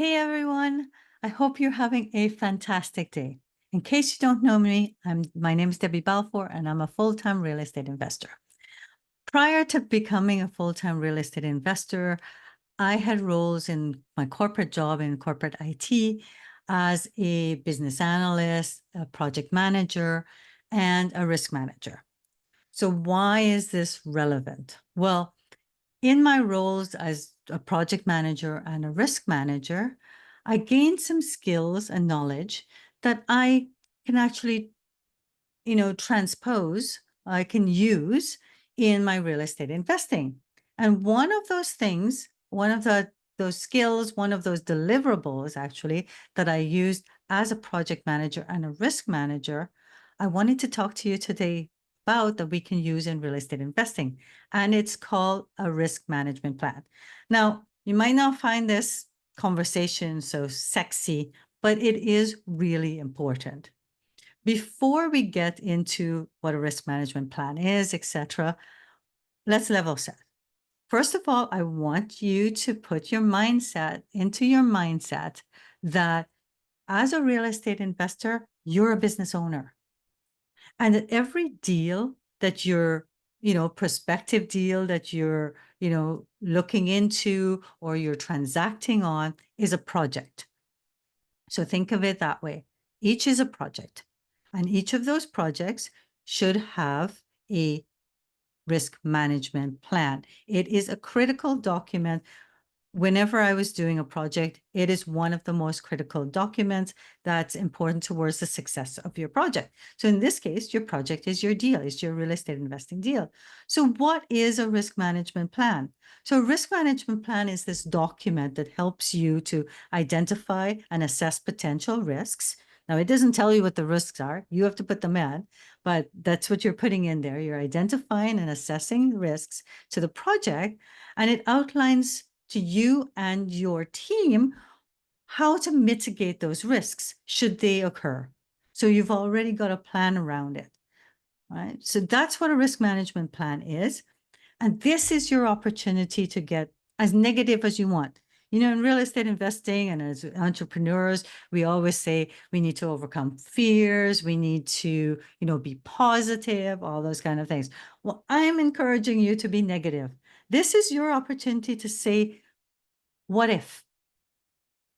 Hey everyone, I hope you're having a fantastic day. In case you don't know me, my name is Debbie Balfour and I'm a full-time real estate investor. Prior to becoming a full-time real estate investor, I had roles in my corporate job in corporate IT as a business analyst, a project manager, and a risk manager. So why is this relevant? Well, in my roles as a project manager and a risk manager, I gained some skills and knowledge that I can actually, transpose, I can use in my real estate investing. And one of those things, those skills, one of those deliverables actually that I used as a project manager and a risk manager, I wanted to talk to you today about that we can use in real estate investing. And it's called a risk management plan. Now, you might not find this conversation so sexy, but it is really important. Before we get into what a risk management plan is, etc., let's level set. First of all, I want you to put your mindset into your mindset that as a real estate investor, you're a business owner. And that every deal that you're, prospective deal that you're, looking into or you're transacting on is a project. So think of it that way. Each is a project, and each of those projects should have a risk management plan. It is a critical document. Whenever I was doing a project, it is one of the most critical documents that's important towards the success of your project. So in this case, your project is your deal, is your real estate investing deal. So what is a risk management plan? So a risk management plan is this document that helps you to identify and assess potential risks. Now, it doesn't tell you what the risks are. You have to put them in, but that's what you're putting in there. You're identifying and assessing risks to the project, and it outlines to you and your team how to mitigate those risks should they occur. So you've already got a plan around it, right? So that's what a risk management plan is. And this is your opportunity to get as negative as you want. In real estate investing and as entrepreneurs, we always say we need to overcome fears. We need to, be positive, all those kind of things. Well, I'm encouraging you to be negative. This is your opportunity to say, what if?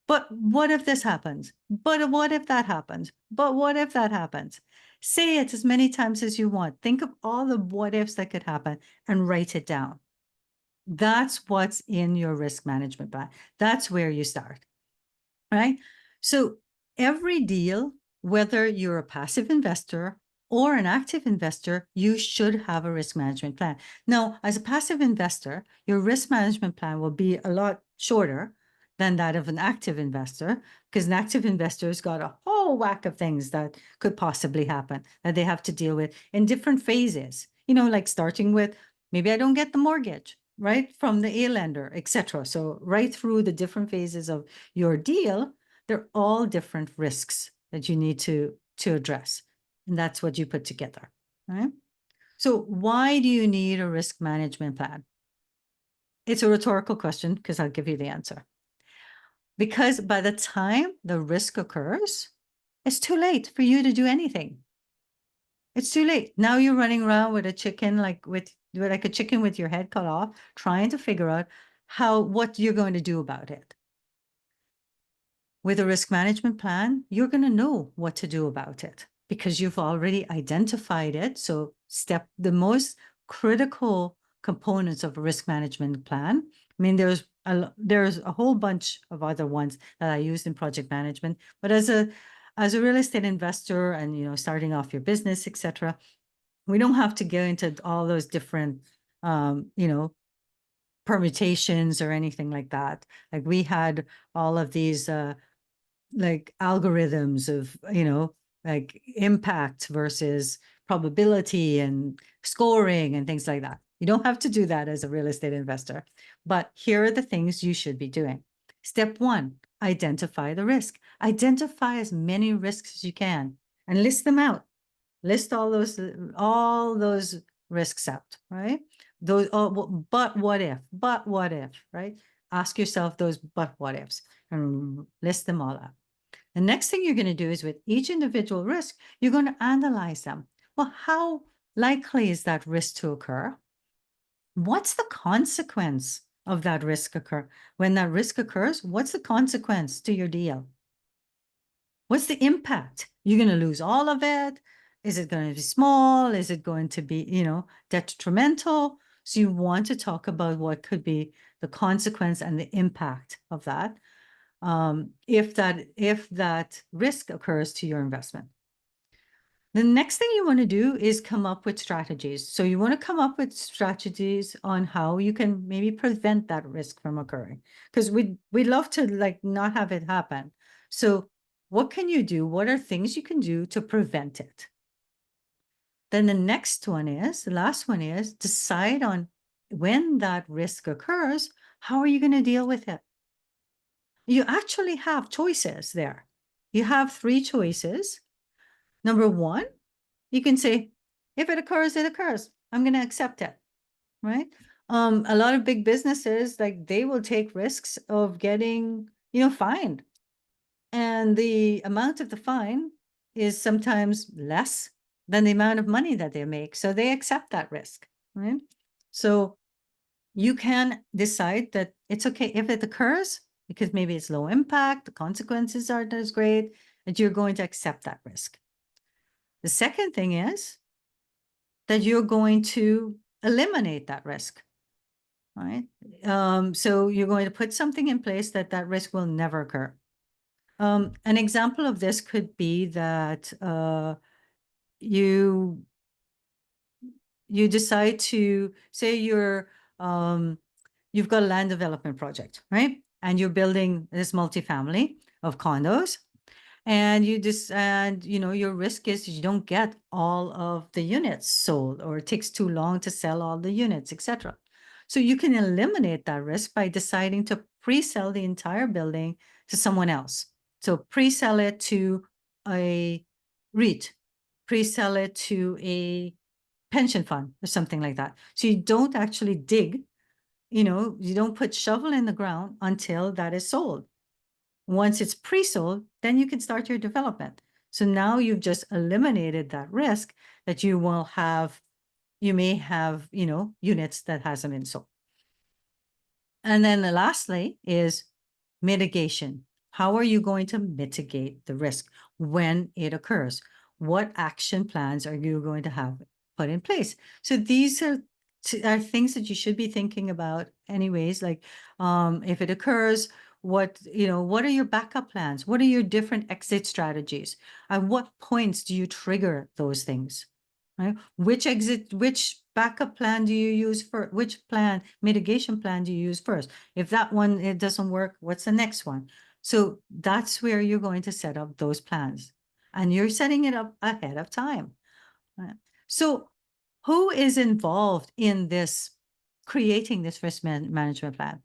But what if this happens? But what if that happens? But what if that happens? Say it as many times as you want. Think of all the what ifs that could happen and write it down. That's what's in your risk management plan. That's where you start, right? So every deal, whether you're a passive investor or an active investor, you should have a risk management plan. Now, as a passive investor, your risk management plan will be a lot shorter than that of an active investor, because an active investor has got a whole whack of things that could possibly happen that they have to deal with in different phases, like starting with maybe I don't get the mortgage, right, from the A lender, etc. So right through the different phases of your deal, they're all different risks that you need to address. And that's what you put together, right? So why do you need a risk management plan? It's a rhetorical question because I'll give you the answer. Because by the time the risk occurs, it's too late for you to do anything. It's too late. Now you're running around with a chicken, like a chicken with your head cut off, trying to figure out what you're going to do about it. With a risk management plan, you're going to know what to do about it because you've already identified it. So the most critical components of a risk management plan. I mean, there's a whole bunch of other ones that I used in project management, but as a real estate investor and, starting off your business, etc., we don't have to go into all those different, permutations or anything like that. Like we had all of these, like algorithms of, like impact versus probability and scoring and things like that. You don't have to do that as a real estate investor, but here are the things you should be doing. Step one, identify the risk. Identify as many risks as you can and list them out. List all those risks out, right? Those, oh, but what if, right? ask yourself those but what ifs and list them all out. The next thing you're going to do is with each individual risk, you're going to analyze them. Well, how likely is that risk to occur? What's the consequence of that risk occur? When that risk occurs, what's the consequence to your deal? What's the impact? You're going to lose all of it? Is it going to be small? Is it going to be, detrimental? So you want to talk about what could be the consequence and the impact of that, if that risk occurs to your investment. The next thing you want to do is come up with strategies. So you want to come up with strategies on how you can maybe prevent that risk from occurring, because we'd love to not have it happen. So what can you do? What are things you can do to prevent it? Then the last one is decide on when that risk occurs, how are you going to deal with it? You actually have choices there. You have 3 choices. Number 1, you can say, if it occurs, it occurs. I'm going to accept it, right? A lot of big businesses, they will take risks of getting, fined. And the amount of the fine is sometimes less than the amount of money that they make. So they accept that risk, right? So you can decide that it's okay if it occurs, because maybe it's low impact, the consequences aren't as great, that you're going to accept that risk. The second thing is that you're going to eliminate that risk, right? So you're going to put something in place that risk will never occur. An example of this could be that you decide to say you've got a land development project, right? And you're building this multifamily of condos, and your risk is you don't get all of the units sold, or it takes too long to sell all the units, etc. So you can eliminate that risk by deciding to pre-sell the entire building to someone else. So pre-sell it to a REIT, pre-sell it to a pension fund or something like that. So you don't actually dig, you don't put shovel in the ground until that is sold. Once it's pre-sold, then you can start your development. So now you've just eliminated that risk that you may have, units that hasn't been sold. And then lastly is mitigation. How are you going to mitigate the risk when it occurs? What action plans are you going to have put in place? So these are things that you should be thinking about anyways, if it occurs, what are your backup plans? What are your different exit strategies? At what points do you trigger those things? Right? Which backup plan do you use for which mitigation plan do you use first? If that one, it doesn't work, what's the next one? So that's where you're going to set up those plans, and you're setting it up ahead of time. Right? So who is involved in creating this risk management plan?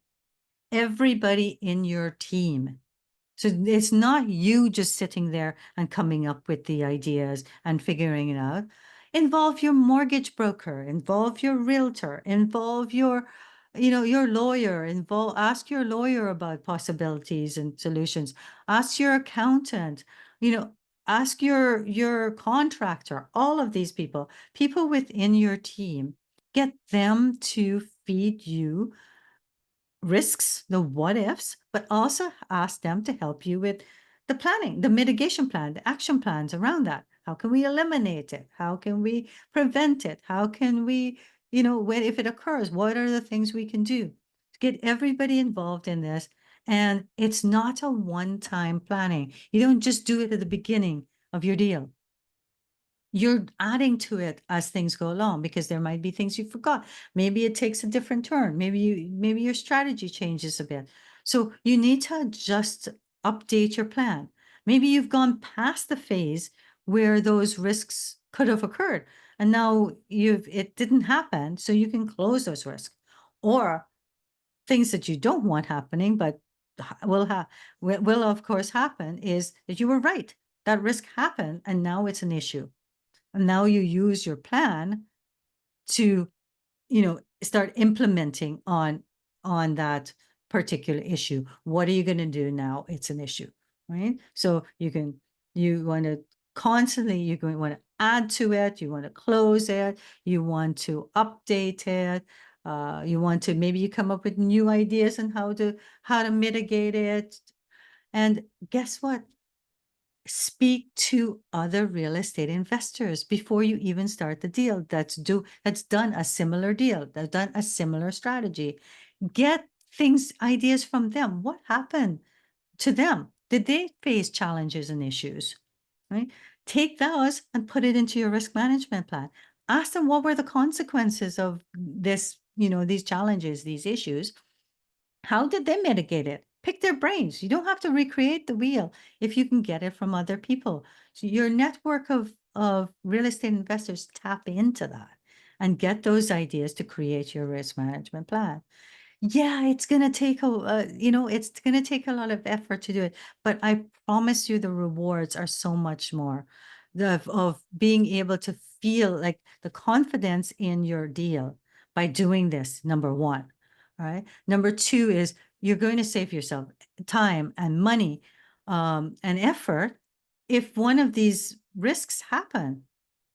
Everybody in your team. So it's not you just sitting there and coming up with the ideas and figuring it out. Involve your mortgage broker, involve your realtor, involve your lawyer, ask your lawyer about possibilities and solutions. Ask your accountant, ask your contractor, all of these people within your team. Get them to feed you risks, the what ifs, but also ask them to help you with the planning, the mitigation plan, the action plans around that. How can we eliminate it? How can we prevent it? How can we, if it occurs, what are the things we can do? Get everybody involved in this. And it's not a one-time planning. You don't just do it at the beginning of your deal. You're adding to it as things go along, because there might be things you forgot. Maybe it takes a different turn. Maybe your strategy changes a bit. So you need to just update your plan. Maybe you've gone past the phase where those risks could have occurred, and now it didn't happen, so you can close those risks. Or things that you don't want happening, but will of course happen, is that you were right. That risk happened, and now it's an issue. And now you use your plan to, start implementing on that particular issue. What are you going to do now? It's an issue, right? So you want to constantly, you're going to want to add to it. You want to close it. You want to update it. You want to, maybe you come up with new ideas on how to mitigate it. And guess what? Speak to other real estate investors before you even start the deal that's done a similar deal, that's done a similar strategy. Get ideas from them. What happened to them? Did they face challenges and issues? Right? Take those and put it into your risk management plan. Ask them what were the consequences of this, these challenges, these issues. How did they mitigate it? Pick their brains. You don't have to recreate the wheel if you can get it from other people. So your network of real estate investors, tap into that and get those ideas to create your risk management plan. Yeah, it's going to take it's going to take a lot of effort to do it, but I promise you the rewards are so much more of being able to feel like the confidence in your deal by doing this. Number one, all right. Number two is you're going to save yourself time and money, and effort if one of these risks happen,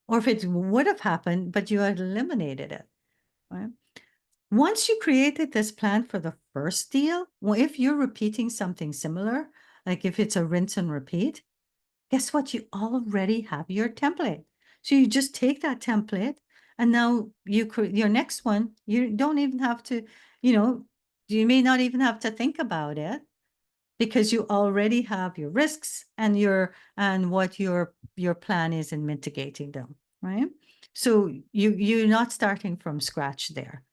or if it would have happened, but you had eliminated it, right? Once you created this plan for the first deal, well, if you're repeating something similar, like if it's a rinse and repeat, guess what? You already have your template. So you just take that template and now your next one, you don't even have to, you know, you may not even have to think about it because you already have your risks and what your plan is in mitigating them, right? So you're not starting from scratch there.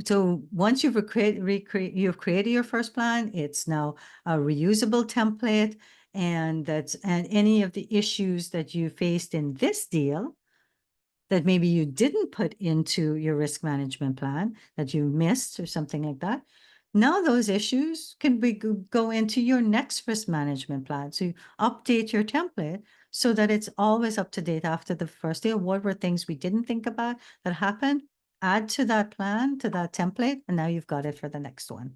So once you've you've created your first plan, it's now a reusable template, and any of the issues that you faced in this deal that maybe you didn't put into your risk management plan that you missed or something like that. Now those issues can go into your next risk management plan. So you update your template so that it's always up to date after the first deal. What were things we didn't think about that happened? Add to that plan, to that template, and now you've got it for the next one.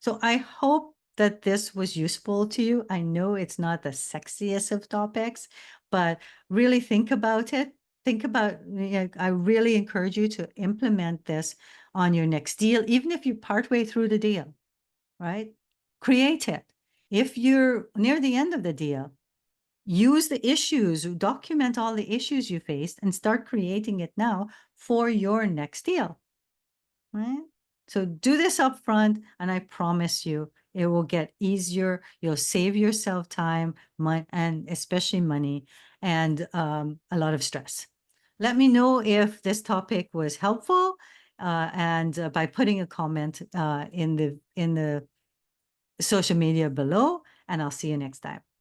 So I hope that this was useful to you. I know it's not the sexiest of topics, but really think about it. I really encourage you to implement this on your next deal, even if you're partway through the deal, right? Create it. If you're near the end of the deal, use the issues, document all the issues you faced, and start creating it now for your next deal, right? So do this up front, and I promise you, it will get easier. You'll save yourself time, and especially money, and a lot of stress. Let me know if this topic was helpful, and by putting a comment in the social media below, and I'll see you next time.